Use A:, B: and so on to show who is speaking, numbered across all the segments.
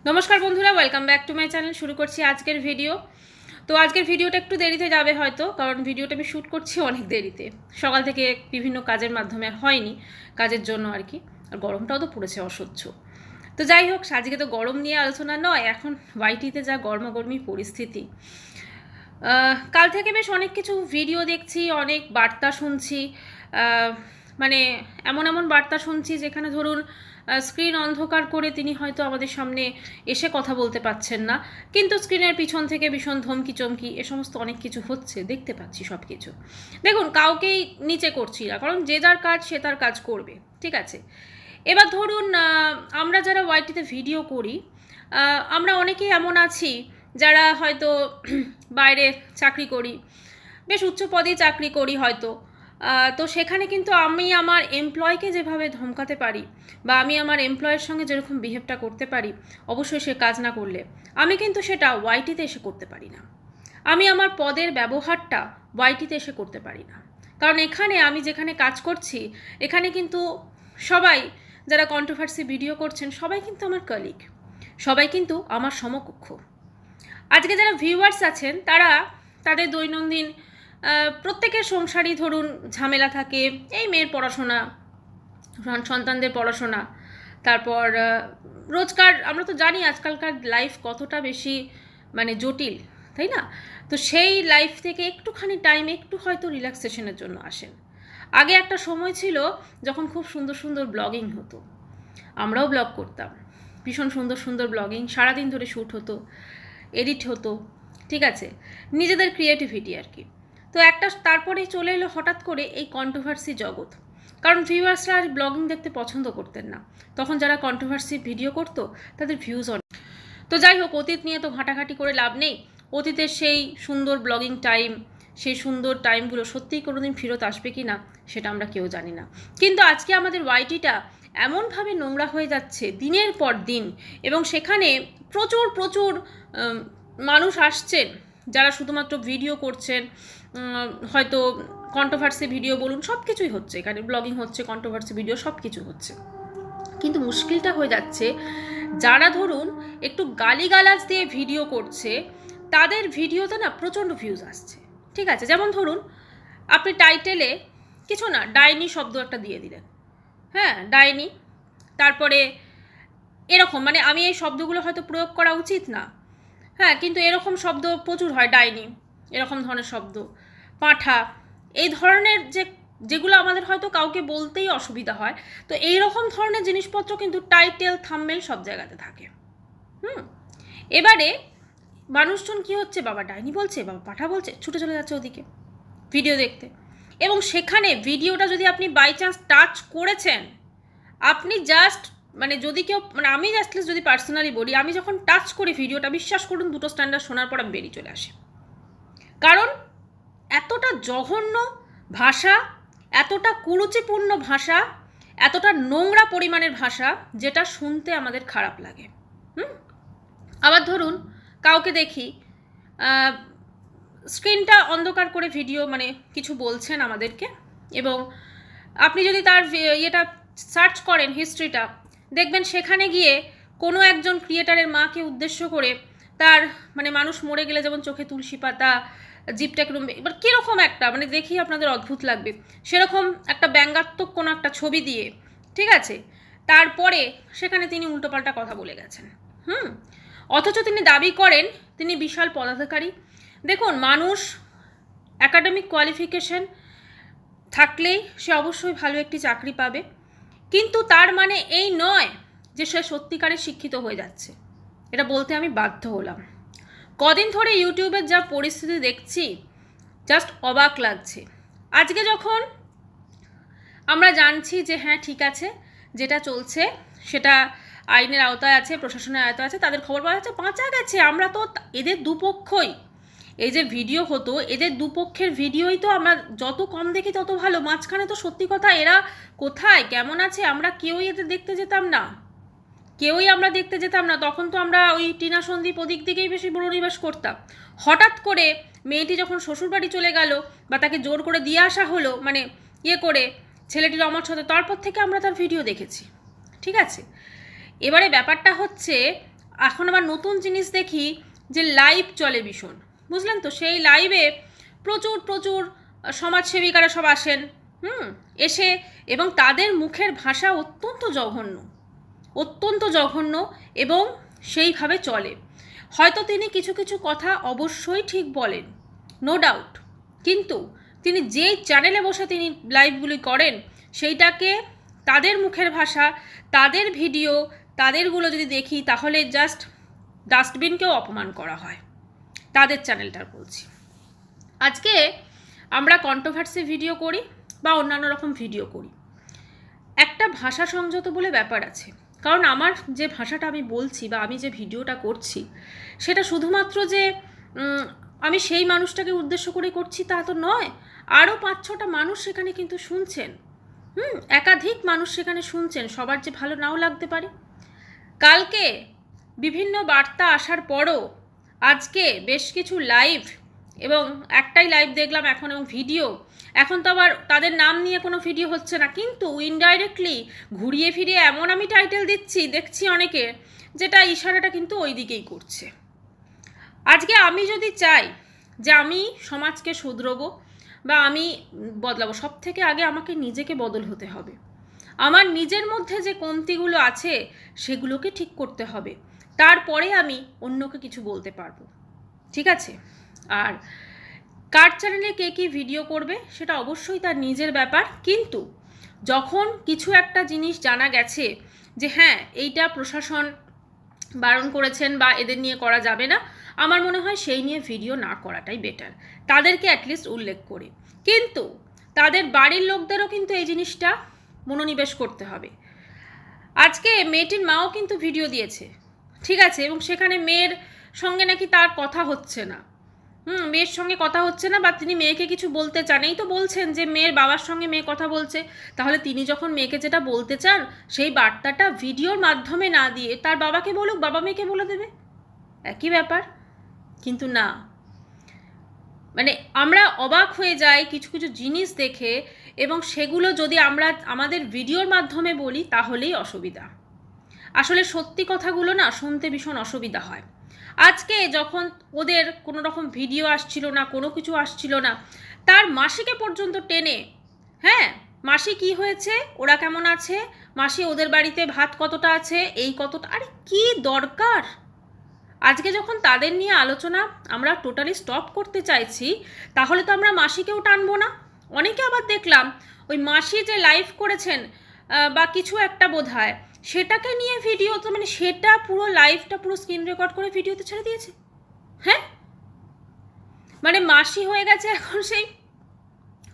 A: নমস্কার বন্ধুরা, welcome back to my channel. শুরু করছি আজকের ভিডিও। তো আজকের ভিডিওটা একটু দেরিতে যাবে হয়তো, কারণ ভিডিওটা আমি শ্যুট করছি অনেক দেরিতে। সকাল থেকে বিভিন্ন কাজের মাধ্যমে আর হয়নি, কাজের জন্য আর কি। আর গরমটাও তো পড়েছে অসহ্য। তো যাই হোক, আজকে তো গরম নিয়ে আলোচনা নয়, এখন ওয়াইটিতে যা গরমাগরমি পরিস্থিতি। কাল থেকে বেশ অনেক কিছু ভিডিও দেখছি, অনেক বার্তা শুনছি। মানে এমন এমন বার্তা শুনছি যেখানে ধরুন স্ক্রিন অন্ধকার করে তিনি হয়তো আমাদের সামনে এসে কথা বলতে পাচ্ছেন না, কিন্তু স্ক্রিনের পিছন থেকে ভীষণ ধমকি চমকি এ সমস্ত অনেক কিছু হচ্ছে, দেখতে পাচ্ছি সব কিছু। দেখুন, কাউকেই নিচে করছি না, কারণ যে যার কাজ সে তার কাজ করবে, ঠিক আছে। এবার ধরুন আমরা যারা ওয়াইটিতে ভিডিও করি, আমরা অনেকেই এমন আছি যারা হয়তো বাইরে চাকরি করি, বেশ উচ্চ পদে চাকরি করি হয়তো। তো সেখানে কিন্তু আমি আমার এমপ্লয়কে যেভাবে ধমকাতে পারি বা আমি আমার এমপ্লয়ের সঙ্গে যেরকম বিহেভটা করতে পারি, অবশ্যই সে কাজ না করলে আমি কিন্তু সেটা ওয়াইটিতে এসে করতে পারি না। আমি আমার পদের ব্যবহারটা ওয়াইটিতে এসে করতে পারি না, কারণ এখানে আমি যেখানে কাজ করছি এখানে কিন্তু সবাই যারা কন্ট্রোভার্সি ভিডিও করছেন সবাই কিন্তু আমার কলিগ, সবাই কিন্তু আমার সমকক্ষ। আজকে যারা ভিউয়ার্স আছেন তারা তাদের দৈনন্দিন প্রত্যেকের সংসারই ধরুন ঝামেলা থাকে, এই মেয়ের পড়াশোনা, সন্তানদের পড়াশোনা, তারপর রোজকার। আমরা তো জানি আজকালকার লাইফ কতটা বেশি মানে জটিল, তাই না? তো সেই লাইফ থেকে একটুখানি টাইম একটু হয়তো রিল্যাক্সেশনের জন্য আসেন। আগে একটা সময় ছিল যখন খুব সুন্দর সুন্দর ব্লগিং হতো, আমরাও ব্লগ করতাম, ভীষণ সুন্দর সুন্দর ব্লগিং, সারাদিন ধরে শ্যুট হতো, এডিট হতো, ঠিক আছে, নিজেদের ক্রিয়েটিভিটি আর কি। তো একটা তারপরে চলে এলো হঠাৎ করে এই কন্ট্রোভার্সি জগৎ, কারণ ভিউয়ার্সরা আর ব্লগিং দেখতে পছন্দ করতেন না। তখন যারা কন্ট্রোভার্সি ভিডিও করতো তাদের ভিউজ অনেক। তো যাই হোক, অতীত নিয়ে তো ঘাঁটাঘাঁটি করে লাভ নেই। অতীতের সেই সুন্দর ব্লগিং টাইম, সেই সুন্দর টাইমগুলো সত্যিই কোনোদিন ফেরত আসবে কি না সেটা আমরা কেউ জানি না। কিন্তু আজকে আমাদের ওয়াইটিটা এমনভাবে নোংরা হয়ে যাচ্ছে দিনের পর দিন, এবং সেখানে প্রচুর প্রচুর মানুষ আসছেন যারা শুধুমাত্র ভিডিও করছেন, হয়তো কন্ট্রোভার্সি ভিডিও বলুন, সব কিছুই হচ্ছে এখানে, ব্লগিং হচ্ছে, কন্ট্রোভার্সি ভিডিও সব কিছু হচ্ছে। কিন্তু মুশকিলটা হয়ে যাচ্ছে যারা ধরুন একটু গালিগালাজ দিয়ে ভিডিও করছে তাদের ভিডিওতে না প্রচণ্ড ভিউজ আসছে, ঠিক আছে। যেমন ধরুন আপনি টাইটেলে কিছু না, ডাইনি শব্দ একটা দিয়ে দিলেন, হ্যাঁ ডাইনি, তারপরে এরকম, মানে আমি এই শব্দগুলো হয়তো প্রয়োগ করা উচিত না, হ্যাঁ, কিন্তু এরকম শব্দ প্রচুর হয়, ডাইনি, এরকম ধরনের শব্দ, পাঁঠা, এই ধরনের যেগুলো আমাদের হয়তো কাউকে বলতেই অসুবিধা হয়। তো এই রকম ধরনের জিনিসপত্র কিন্তু টাইটেল থাম্বনেল সব জায়গাতে থাকে। এবারে মানুষজন কি হচ্ছে, বাবা ডাইনি বলছে, বাবা পাঁঠা বলছে, ছুটে চলে যাচ্ছে ওদিকে ভিডিও দেখতে। এবং সেখানে ভিডিওটা যদি আপনি বাই চান্স টাচ করেছেন, আপনি জাস্ট মানে যদি কেউ, মানে আমি জাস্ট যদি পার্সোনালি বলি, আমি যখন টাচ করি ভিডিওটা, বিশ্বাস করুন দুটো স্ট্যান্ডার্ড শোনার পর আমি বেরিয়ে চলে আসি, কারণ এতটা জঘন্য ভাষা, এতটা কুরুচিপূর্ণ ভাষা, এতটা নোংরা পরিমাণের ভাষা, যেটা শুনতে আমাদের খারাপ লাগে। আবার ধরুন কাউকে দেখি স্ক্রিনটা অন্ধকার করে ভিডিও মানে কিছু বলছেন আমাদেরকে, এবং আপনি যদি তার ইয়েটা সার্চ করেন হিস্ট্রিটা, দেখবেন সেখানে গিয়ে কোনো একজন ক্রিয়েটারের মাকে উদ্দেশ্য করে তার মানে মানুষ মরে গেলে যেমন চোখে তুলসী পাতা, জিপটা কিরম, এবার কীরকম একটা মানে দেখি আপনাদের অদ্ভুত লাগবে, সেরকম একটা ব্যঙ্গাত্মক কোনো একটা ছবি দিয়ে, ঠিক আছে, তারপরে সেখানে তিনি উল্টোপাল্টা কথা বলে গেছেন। অথচ তিনি দাবি করেন তিনি বিশাল পদাধিকারী। দেখুন, মানুষ একাডেমিক কোয়ালিফিকেশন থাকলেই সে অবশ্যই ভালো একটি চাকরি পাবে, কিন্তু তার মানে এই নয় যে সে সত্যিকারের শিক্ষিত হয়ে যাচ্ছে। এটা বলতে আমি বাধ্য হলাম। কদিন ধরে ইউটিউবের যা পরিস্থিতি দেখছি, জাস্ট অবাক লাগছে। আজকে যখন আমরা জানছি যে হ্যাঁ ঠিক আছে, যেটা চলছে সেটা আইনের আওতায় আছে, প্রশাসনের আওতায় আছে, তাদের খবর পাওয়া যাচ্ছে, বাঁচা গেছে। আমরা তো এদের দুপক্ষই, এই যে ভিডিও হতো এদের দুপক্ষের ভিডিওই তো আমরা যত কম দেখি তত ভালো। মাঝখানে তো সত্যি কথা এরা কোথায় কেমন আছে আমরা কেউই এদের দেখতে যেতাম না, আমরা দেখতে যেতাম না। তখন তো আমরা ওই টিনা সন্দীপ ওদিক দিকেই বেশি মনোনিবেশ করতাম। হঠাৎ করে মেয়েটি যখন শ্বশুরবাড়ি চলে গেল বা তাকে জোর করে দিয়ে আসা হলো, মানে করে ছেলেটির অমর সাথে, তারপর থেকে আমরা তার ভিডিও দেখেছি, ঠিক আছে। এবারে ব্যাপারটা হচ্ছে এখন আবার নতুন জিনিস দেখি যে লাইভ চলে ভীষণ, বুঝলেন তো? সেই লাইভে প্রচুর প্রচুর সমাজসেবিকারা সব আসেন, এসে, এবং তাদের মুখের ভাষা অত্যন্ত জঘন্য এবং সেইভাবে চলে। হয়তো তিনি কিছু কিছু কথা অবশ্যই ঠিক বলেন, নো ডাউট, কিন্তু তিনি যেই চ্যানেলে বসে তিনি লাইভগুলি করেন সেইটাকে তাদের মুখের ভাষা, তাদের ভিডিও, তাদেরগুলো যদি দেখি তাহলে জাস্ট ডাস্টবিনকেও অপমান করা হয়। তাদের চ্যানেলটার বলছি। আজকে আমরা কন্ট্রোভার্সি ভিডিও করি বা অন্যান্য রকম ভিডিও করি, একটা ভাষা সংযত বলে ব্যাপার আছে। কারণ আমার যে ভাষাটা আমি বলছি বা আমি যে ভিডিওটা করছি সেটা শুধুমাত্র যে আমি সেই মানুষটাকে উদ্দেশ্য করে করছি তা তো নয়। আরও 5-6টা মানুষ সেখানে কিন্তু শুনছেন, একাধিক মানুষ সেখানে শুনছেন। সবার যে ভালো নাও লাগতে পারে। কালকে বিভিন্ন বার্তা আসার পরও আজকে বেশ কিছু লাইভ, এবং একটাই লাইভ দেখলাম এখন, এবং ভিডিও, এখন তো আবার তাদের নাম নিয়ে কোনো ভিডিও হচ্ছে না, কিন্তু ইনডাইরেক্টলি ঘুরিয়ে ফিরিয়ে এমন আমি টাইটেল দেখছি অনেকে, যেটা ইশারাটা কিন্তু ওই দিকেই করছে। আজকে আমি যদি চাই যে আমি সমাজকে শুধরবো বা আমি বদলাবো, সব থেকে আগে আমাকে নিজেকে বদল হতে হবে। আমার নিজের মধ্যে যে কমতিগুলো আছে সেগুলোকে ঠিক করতে হবে, তারপরে আমি অন্যকে কিছু বলতে পারবো, ঠিক আছে? আর কার চ্যানেলে কে কী ভিডিও করবে সেটা অবশ্যই তার নিজের ব্যাপার, কিন্তু যখন কিছু একটা জিনিস জানা গেছে যে হ্যাঁ এইটা প্রশাসন বারণ করেছেন বা এদের নিয়ে করা যাবে না, আমার মনে হয় সেই নিয়ে ভিডিও না করাটাই বেটার, তাদেরকে অ্যাটলিস্ট উল্লেখ করে। কিন্তু তাদের বাড়ির লোকদেরও কিন্তু এই জিনিসটা মনোনিবেশ করতে হবে। আজকে মেয়েটির মাও কিন্তু ভিডিও দিয়েছে, ঠিক আছে, এবং সেখানে মেয়ের সঙ্গে নাকি তার কথা হচ্ছে না, মেয়ের সঙ্গে কথা হচ্ছে না, বা তিনি মেয়েকে কিছু বলতে চান। এই তো বলছেন যে মেয়ের বাবার সঙ্গে মেয়ে কথা বলছে, তাহলে তিনি যখন মেয়েকে যেটা বলতে চান সেই বার্তাটা ভিডিওর মাধ্যমে না দিয়ে তার বাবাকে বলুক, বাবা মেয়েকে বলে দেবে, একই ব্যাপার। কিন্তু না, মানে আমরা অবাক হয়ে যাই কিছু কিছু জিনিস দেখে, এবং সেগুলো যদি আমরা আমাদের ভিডিওর মাধ্যমে বলি তাহলেই অসুবিধা। আসলে সত্যি কথাগুলো না শুনতে ভীষণ অসুবিধা হয়। আজকে যখন ওদের কোনো রকম ভিডিও আসছিল না, কোনো কিছু আসছিল না, তার মাসিকে পর্যন্ত টেনে, মাসি কি হয়েছে, ওরা কেমন আছে, মাসি ওদের বাড়িতে ভাত কতটা আছে, এই কতটা, আরে কি দরকার? আজকে যখন তাদের নিয়ে আলোচনা আমরা টোটালি স্টপ করতে চাইছি, তাহলে তো আমরা মাসিকেও টানবো না। অনেকে আবার দেখলাম ওই মাসি যে লাইভ করেছেন বা কিছু একটা বোধহয় সেটাকে নিয়ে ভিডিও, তো মানে সেটা পুরো লাইভটা পুরো স্ক্রিন রেকর্ড করে ভিডিওতে ছেড়ে দিয়েছে। মানে মাসি হয়ে গেছে এখন সেই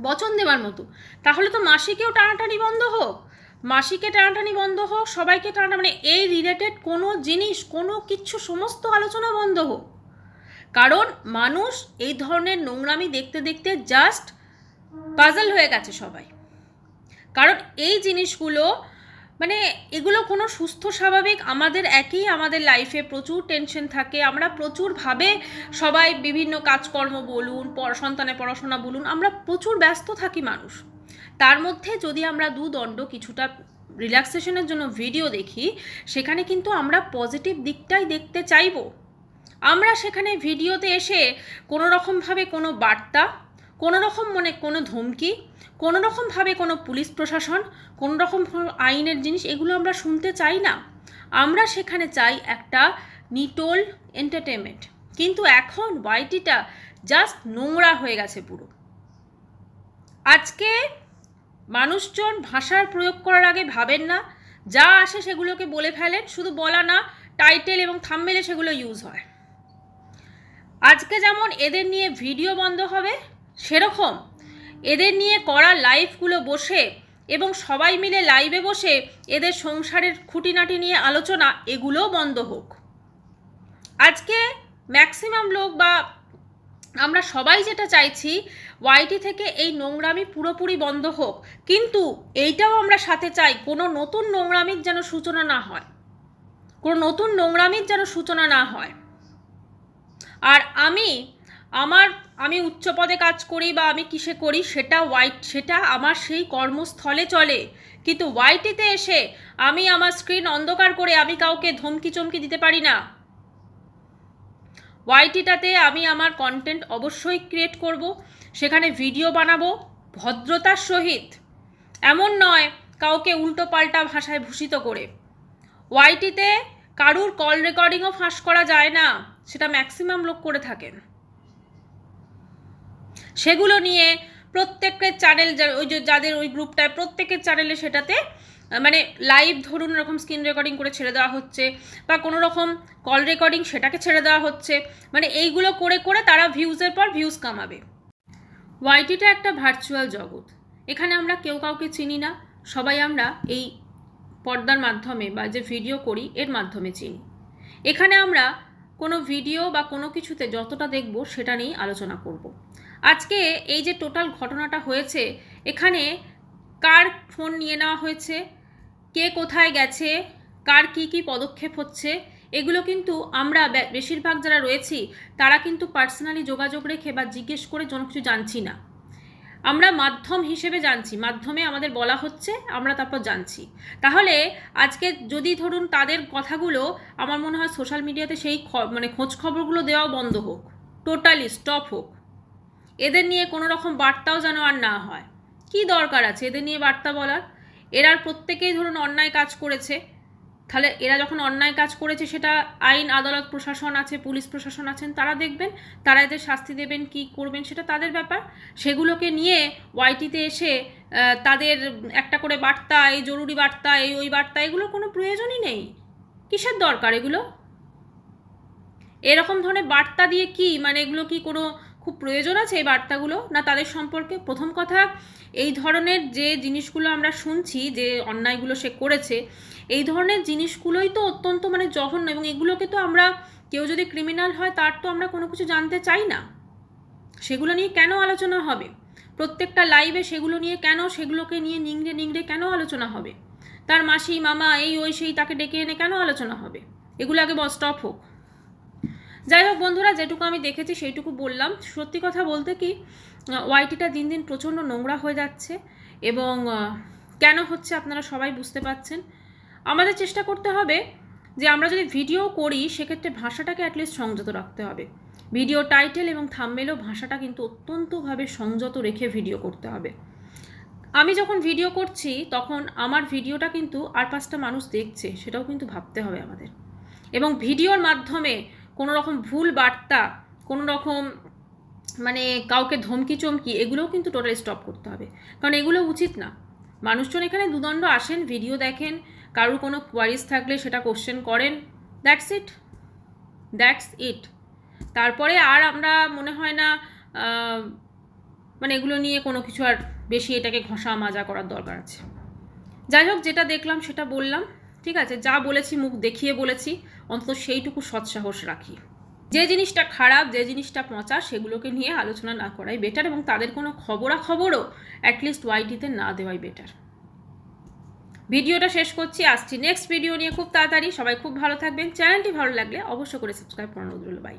A: বচন দেওয়ার মতো। তাহলে তো মাসিকেও টানাটানি বন্ধ হোক, মাসিকে টানাটানি বন্ধ হোক, সবাইকে টানাটা, মানে এই রিলেটেড কোনো জিনিস, কোনো কিছু, সমস্ত আলোচনা বন্ধ হোক। কারণ মানুষ এই ধরনের নোংরামি দেখতে দেখতে জাস্ট পাজল হয়ে গেছে সবাই। কারণ এই জিনিসগুলো, মানে এগুলো কোনো সুস্থ স্বাভাবিক, আমাদের লাইফে প্রচুর টেনশন থাকে, আমরা প্রচুরভাবে সবাই বিভিন্ন কাজকর্ম বলুন, সন্তানের পড়াশোনা বলুন, আমরা প্রচুর ব্যস্ত থাকি মানুষ। তার মধ্যে যদি আমরা দুদণ্ড কিছুটা রিল্যাক্সেশনের জন্য ভিডিও দেখি, সেখানে কিন্তু আমরা পজিটিভ দিকটাই দেখতে চাইব। আমরা সেখানে ভিডিওতে এসে কোনো রকমভাবে কোনো বার্তা, কোনো রকম কোনো ধমকি, কোনো রকমভাবে কোনো পুলিশ প্রশাসন, কোনো রকম আইনের জিনিস, এগুলো আমরা শুনতে চাই না। আমরা সেখানে চাই একটা নিটোল এন্টারটেনমেন্ট। কিন্তু এখন ওয়াইটিটা জাস্ট নোংরা হয়ে গেছে পুরো। আজকে মানুষজন ভাষার প্রয়োগ করার আগে ভাবেন না, যা আসে সেগুলোকে বলে ফেলেন, শুধু বলা না, টাইটেল এবং থাম্বনেলে সেগুলো ইউজ হয়। আজকে যেমন এদের নিয়ে ভিডিও বন্ধ হবে, সেরকম এদের নিয়ে করা লাইভগুলো বসে এবং সবাই মিলে লাইভে বসে এদের সংসারের খুঁটিনাটি নিয়ে আলোচনা, এগুলোও বন্ধ হোক। আজকে ম্যাক্সিমাম লোক বা আমরা সবাই যেটা চাইছি, ওয়াইটি থেকে এই নোংরামি পুরোপুরি বন্ধ হোক, কিন্তু এইটাও আমরা সাথে চাই কোনো নতুন নোংরামির যেন সূচনা না হয়, কোনো নতুন নোংরামির যেন সূচনা না হয়। আর আমি আমি উচ্চ পদে কাজ করি বা আমি কিসে করি সেটা আমার সেই কর্মস্থলে চলে, কিন্তু ওয়াইটিতে এসে আমি আমার স্ক্রিন অন্ধকার করে আমি কাউকে ধমকি চমকি দিতে পারি না। ওয়াইটিটাতে আমি আমার কন্টেন্ট অবশ্যই ক্রিয়েট করব, সেখানে ভিডিও বানাবো ভদ্রতার সহিত, এমন নয় কাউকে উল্টো পাল্টা ভাষায় ভূষিত করে। ওয়াইটিতে কারুর কল রেকর্ডিংও ফাঁস করা যায় না, সেটা ম্যাক্সিমাম লোক করে থাকেন। সেগুলো নিয়ে প্রত্যেকের চ্যানেল, ওই যে যাদের ওই গ্রুপটায় প্রত্যেকের চ্যানেলে সেটাতে মানে লাইভ ধরুন এরকম স্ক্রিন রেকর্ডিং করে ছেড়ে দেওয়া হচ্ছে, বা কোনো রকম কল রেকর্ডিং সেটাকে ছেড়ে দেওয়া হচ্ছে, মানে এইগুলো করে করে তারা ভিউজের পর ভিউজ কামাবে। ওয়াইটিটা একটা ভার্চুয়াল জগৎ, এখানে আমরা কেউ কাউকে চিনি না, সবাই আমরা এই পর্দার মাধ্যমে বা যে ভিডিও করি এর মাধ্যমে চিনি। এখানে আমরা কোনো ভিডিও বা কোনো কিছুতে যতটা দেখব সেটা নিয়েই আলোচনা করব। আজকে এই যে টোটাল ঘটনাটা হয়েছে, এখানে কার ফোন নিয়ে নেওয়া হয়েছে, কে কোথায় গেছে, কার কি কি পদক্ষেপ হচ্ছে, এগুলো কিন্তু আমরা বেশিরভাগ যারা রয়েছি তারা কিন্তু পার্সোনালি যোগাযোগ রেখে বা জিজ্ঞেস করে কোনো কিছু জানছি না। আমরা মাধ্যম হিসেবে জানছি, মাধ্যমে আমাদের বলা হচ্ছে, আমরা তারপর জানছি। তাহলে আজকে যদি ধরুন তাদের কথাগুলো, আমার মনে হয় সোশ্যাল মিডিয়াতে সেই মানে খোঁজ খবরগুলো দেওয়াও বন্ধ হোক, টোটালি স্টপ হোক। এদের নিয়ে কোনো রকম বার্তাও যেন আর না হয়। কি দরকার আছে এদের নিয়ে বার্তা বলার? এরা প্রত্যেকেই ধরুন অন্যায় কাজ করেছে, তাহলে এরা যখন অন্যায় কাজ করেছে সেটা আইন আদালত প্রশাসন আছে, পুলিশ প্রশাসন আছেন, তারা দেখবেন, তারা এদের শাস্তি দেবেন, কি করবেন সেটা তাদের ব্যাপার। সেগুলোকে নিয়ে ওয়াইটিতে এসে তাদের একটা করে বার্তা, এই জরুরি বার্তা, এই ওই বার্তা, এগুলোর কোনো প্রয়োজনই নেই। কিসের দরকার এগুলো? এরকম ধরনের বার্তা দিয়ে কি মানে এগুলো কি কোনো খুব প্রয়োজন আছে এই বার্তাগুলো? না তাদের সম্পর্কে প্রথম কথা, এই ধরনের যে জিনিসগুলো আমরা শুনছি যে অন্যায়গুলো সে করেছে, এই ধরনের জিনিসগুলোই তো অত্যন্ত মানে জঘন্য, এবং এগুলোকে তো আমরা, কেউ যদি ক্রিমিনাল হয় তার তো আমরা কোনো কিছু জানতে চাই না। সেগুলো নিয়ে কেন আলোচনা হবে? প্রত্যেকটা লাইভে সেগুলো নিয়ে কেন, সেগুলোকে নিয়ে নিংড়ে নিংড়ে কেন আলোচনা হবে? তার মাসি মামা এই ওই সেই তাকে ডেকে এনে কেন আলোচনা হবে? এগুলো আগে স্টপ হোক। যাই হোক বন্ধুরা, যেটুকু আমি দেখেছি সেইটুকু বললাম। সত্যি কথা বলতে কি, ওয়াইটিটা দিন দিন প্রচণ্ড নোংরা হয়ে যাচ্ছে, এবং কেন হচ্ছে আপনারা সবাই বুঝতে পারছেন। আমাদের চেষ্টা করতে হবে যে আমরা যদি ভিডিও করি সেক্ষেত্রে ভাষাটাকে অ্যাটলিস্ট সংযত রাখতে হবে। ভিডিও টাইটেল এবং থাম্বনেলও ভাষাটা কিন্তু অত্যন্তভাবে সংযত রেখে ভিডিও করতে হবে। আমি যখন ভিডিও করছি তখন আমার ভিডিওটা কিন্তু আর 5টা মানুষ দেখছে, সেটাও কিন্তু ভাবতে হবে আমাদের। এবং ভিডিওর মাধ্যমে কোনো রকম ভুল বার্তা, কোনো রকম মানে কাউকে ধমকি চমকি, এগুলোও কিন্তু টোটালি স্টপ করতে হবে, কারণ এগুলো উচিত না। মানুষজন এখানে দুদণ্ড আসেন, ভিডিও দেখেন, কারোর কোনো কোয়ারিজ থাকলে সেটা কোশ্চেন করেন, দ্যাটস ইট। তারপরে আর আমরা মনে হয় না মানে এগুলো নিয়ে কোনো কিছু আর বেশি এটাকে ঘষা মাজা করার দরকার আছে। যাই হোক, যেটা দেখলাম সেটা বললাম, ঠিক আছে? যা বলেছি মুখ দেখিয়ে বলেছি, অন্তত সেইটুকু সৎসাহস রাখি। যে জিনিসটা খারাপ, যে জিনিসটা পচা, সেগুলোকে নিয়ে আলোচনা না করাই বেটার, এবং তাদের কোনো খবরাখবরও অ্যাটলিস্ট ওয়াইটিতে না দেওয়াই বেটার। ভিডিওটা শেষ করছি, আসছি নেক্সট ভিডিও নিয়ে খুব তাড়াতাড়ি। সবাই খুব ভালো থাকবেন। চ্যানেলটি ভালো লাগলে অবশ্য করে সাবস্ক্রাইব করানো রইল। বাই।